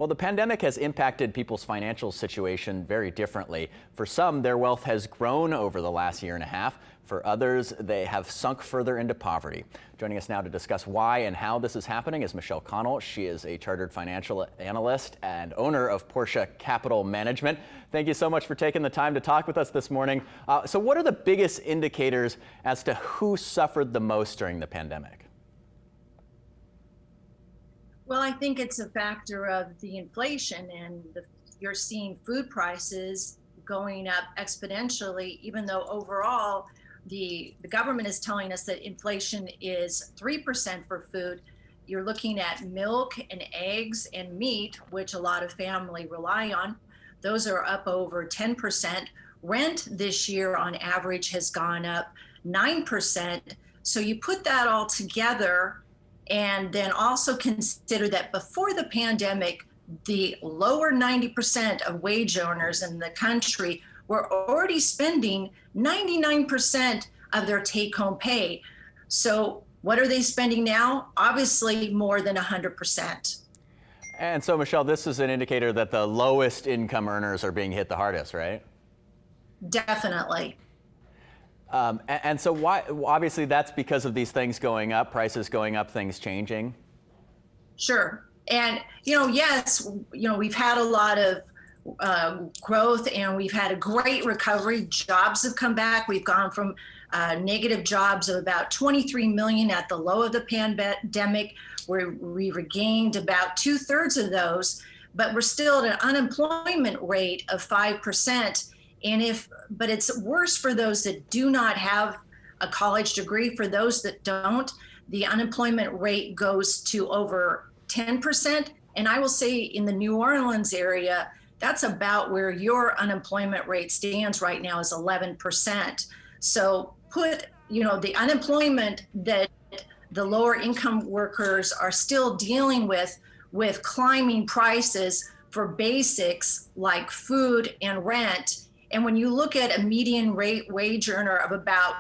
Well, the pandemic has impacted people's financial situation very differently. For some, their wealth has grown over the last year and a half. For others, they have sunk further into poverty. Joining us now to discuss why and how this is happening is Michelle Connell. She is a chartered financial analyst and owner of Portia Capital Management. Thank you so much for taking the time to talk with us this morning. So what are the biggest indicators as to who suffered the most during the pandemic? Well, I think it's a factor of the inflation, and you're seeing food prices going up exponentially, even though overall the government is telling us that inflation is 3% for food. You're looking at milk and eggs and meat, which a lot of family rely on. Those are up over 10%. Rent this year on average has gone up 9%. So you put that all together, and then also consider that before the pandemic, the lower 90% of wage earners in the country were already spending 99% of their take-home pay. So what are they spending now? Obviously more than 100%. And so, Michelle, this is an indicator that the lowest income earners are being hit the hardest, right? Definitely. And so why, obviously that's because of these things going up, prices going up, things changing. Sure. And, yes, we've had a lot of growth, and we've had a great recovery. Jobs have come back. We've gone from negative jobs of about 23 million at the low of the pandemic, where we regained about 2/3 of those, but we're still at an unemployment rate of 5%. But it's worse for those that do not have a college degree. For those that don't, the unemployment rate goes to over 10%. And I will say in the New Orleans area, that's about where your unemployment rate stands right now, is 11%. So put, the unemployment that the lower income workers are still dealing with climbing prices for basics like food and rent. And when you look at a median rate wage earner of about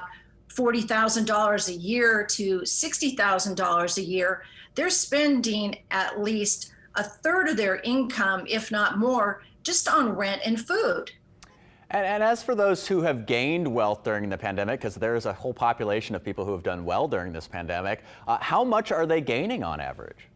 $40,000 a year to $60,000 a year, they're spending at least 1/3 of their income, if not more, just on rent and food. And as for those who have gained wealth during the pandemic, because there is a whole population of people who have done well during this pandemic, how much are they gaining on average?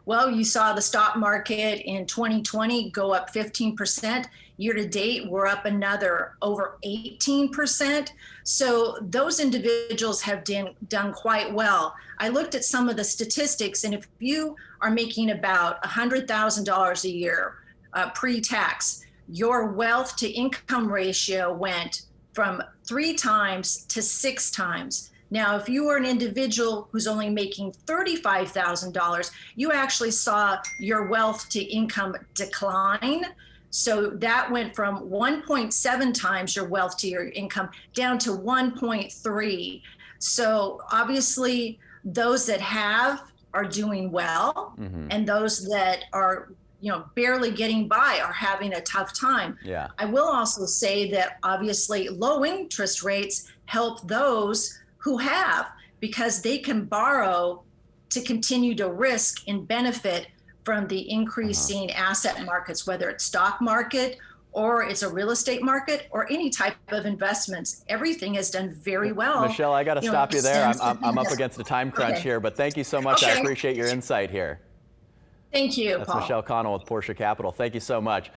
Well, you saw the stock market in 2020 go up 15%. Year to date, we're up another over 18%. So those individuals have done quite well. I looked at some of the statistics, and if you are making about $100,000 a year pre-tax, your wealth to income ratio went from 3 times to 6 times. Now, if you were an individual who's only making $35,000, you actually saw your wealth to income decline. So that went from 1.7 times your wealth to your income down to 1.3. So obviously those that are doing well, and those that are barely getting by are having a tough time. Yeah. I will also say that obviously low interest rates help those who have, because they can borrow to continue to risk and benefit from the increasing asset markets, whether it's stock market or it's a real estate market or any type of investments. Everything has done very well. Michelle, I got to stop you there. I'm up against a time crunch here, but thank you so much. I appreciate your insight here. Thank you, That's Paul. Michelle Connell with Portia Capital. Thank you so much.